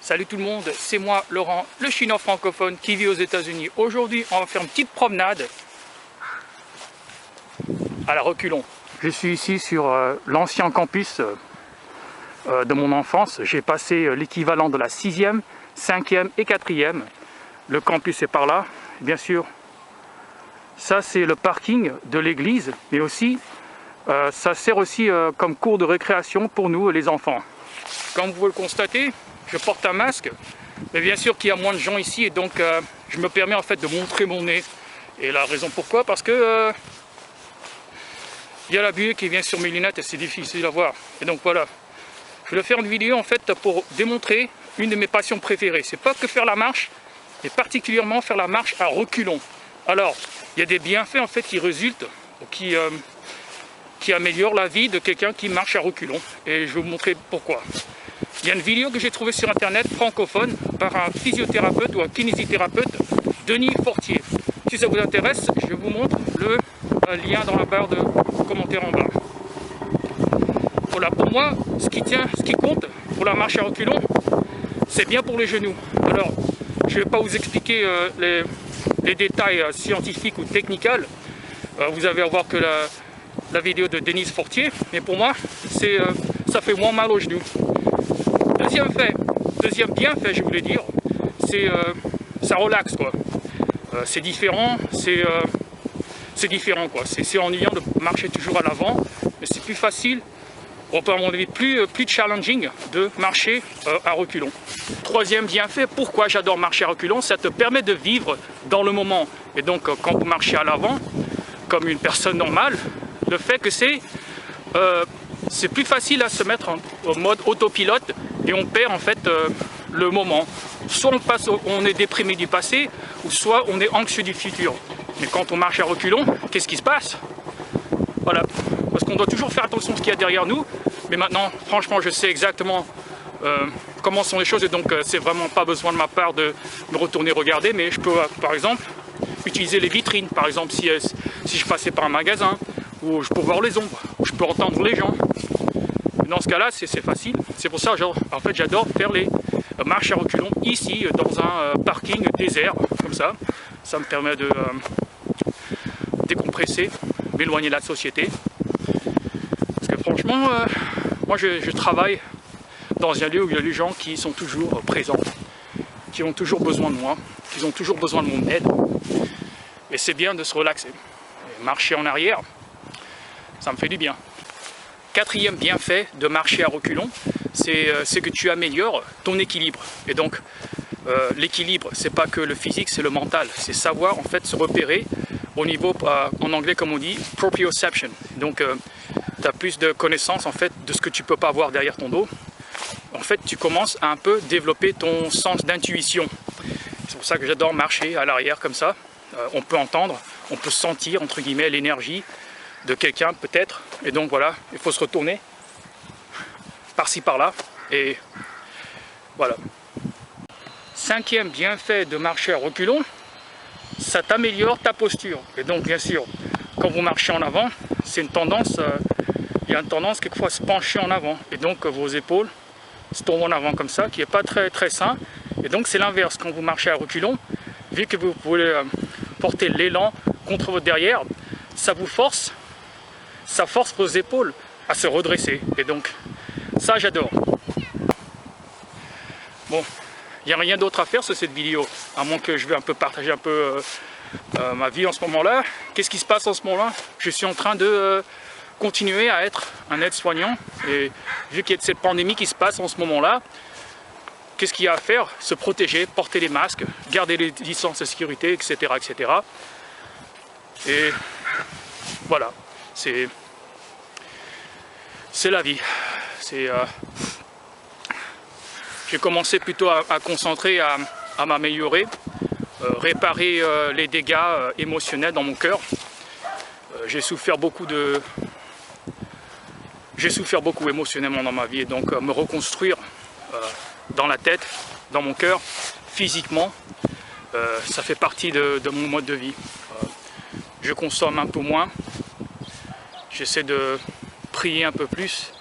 Salut tout le monde, c'est moi Laurent, le chinois francophone qui vit aux États-Unis. Aujourd'hui, on va faire une petite promenade à la reculons. Je suis ici sur l'ancien campus de mon enfance. J'ai passé l'équivalent de la 6e, 5e et 4e. Le campus est par là, bien sûr. Ça, c'est le parking de l'église, mais aussi, ça sert aussi comme cours de récréation pour nous, les enfants. Comme vous pouvez le constater, je porte un masque, mais bien sûr qu'il y a moins de gens ici et donc je me permets en fait de montrer mon nez. Et la raison pourquoi, parce que il y a la buée qui vient sur mes lunettes et c'est difficile à voir. Et donc voilà, je vais faire une vidéo en fait pour démontrer une de mes passions préférées. C'est pas que faire la marche, mais particulièrement faire la marche à reculons. Alors, il y a des bienfaits en fait qui résultent, qui améliorent la vie de quelqu'un qui marche à reculons. Et je vais vous montrer pourquoi. Il y a une vidéo que j'ai trouvée sur internet francophone par un physiothérapeute ou un kinésithérapeute, Denis Fortier. Si ça vous intéresse, je vous montre le lien dans la barre de commentaires en bas. Voilà, pour moi, ce qui compte pour la marche à reculons, c'est bien pour les genoux. Alors, je ne vais pas vous expliquer les détails scientifiques ou techniques. Vous allez voir que la vidéo de Denis Fortier, mais pour moi, ça fait moins mal aux genoux. Deuxième bienfait, je voulais dire, c'est ça relaxe quoi. C'est différent, c'est différent quoi. C'est ennuyant de marcher toujours à l'avant, mais c'est plus facile, on peut à mon avis plus challenging de marcher à reculons. Troisième bienfait, pourquoi j'adore marcher à reculons, ça te permet de vivre dans le moment. Et donc quand vous marchez à l'avant, comme une personne normale, le fait que c'est plus facile à se mettre en mode autopilote et on perd en fait le moment. Soit on est déprimé du passé, ou soit on est anxieux du futur. Mais quand on marche à reculons, qu'est-ce qui se passe? Voilà, parce qu'on doit toujours faire attention à ce qu'il y a derrière nous. Mais maintenant, franchement, je sais exactement comment sont les choses et donc c'est vraiment pas besoin de ma part de me retourner regarder. Mais je peux, par exemple, utiliser les vitrines. Par exemple, si je passais par un magasin, où je peux voir les ombres, où je peux entendre les gens. Dans ce cas-là, c'est facile. C'est pour ça, en fait, j'adore faire les marches à reculons ici, dans un parking désert, comme ça. Ça me permet de décompresser, m'éloigner de la société. Parce que franchement, moi, je travaille dans un lieu où il y a des gens qui sont toujours présents, qui ont toujours besoin de moi, qui ont toujours besoin de mon aide. Et c'est bien de se relaxer. Et marcher en arrière, ça me fait du bien. Quatrième bienfait de marcher à reculons, c'est que tu améliores ton équilibre. Et donc, l'équilibre, c'est pas que le physique, c'est le mental. C'est savoir en fait se repérer au niveau, en anglais comme on dit, proprioception. Donc, tu as plus de connaissances en fait de ce que tu peux pas voir derrière ton dos. En fait, tu commences à un peu développer ton sens d'intuition. C'est pour ça que j'adore marcher à l'arrière comme ça. On peut entendre, on peut sentir entre guillemets l'énergie de quelqu'un peut-être, et donc voilà, il faut se retourner par-ci par-là, et voilà. Cinquième bienfait de marcher à reculons, ça t'améliore ta posture, et donc bien sûr, quand vous marchez en avant, c'est une tendance, il y a une tendance quelquefois à se pencher en avant, et donc vos épaules se tournent en avant comme ça, qui n'est pas très sain, et donc c'est l'inverse, quand vous marchez à reculons, vu que vous pouvez porter l'élan contre votre derrière, ça vous force, ça force vos épaules à se redresser. Et donc, ça j'adore. Bon, il n'y a rien d'autre à faire sur cette vidéo, à moins que je vais un peu partager un peu ma vie en ce moment-là. Qu'est-ce qui se passe en ce moment-là? Je suis en train de continuer à être un aide-soignant. Et vu qu'il y a cette pandémie qui se passe en ce moment-là, qu'est-ce qu'il y a à faire? Se protéger, porter les masques, garder les distances de sécurité, etc. etc. Et voilà. C'est la vie. J'ai commencé plutôt à concentrer, à m'améliorer, réparer les dégâts émotionnels dans mon cœur. J'ai souffert beaucoup émotionnellement dans ma vie, et donc me reconstruire dans la tête, dans mon cœur, physiquement, ça fait partie de mon mode de vie. Je consomme un peu moins. J'essaie de prier un peu plus.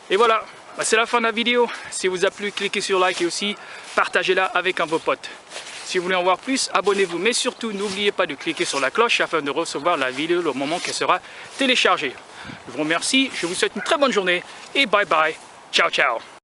Et voilà, C'est la fin de la vidéo. Si vous a plu, cliquez sur like et aussi partagez-la avec un de vos potes. Si vous voulez en voir plus, abonnez-vous. Mais surtout, n'oubliez pas de cliquer sur la cloche afin de recevoir la vidéo au moment qu'elle sera téléchargée. Je vous remercie, je vous souhaite une très bonne journée et bye bye. Ciao, ciao.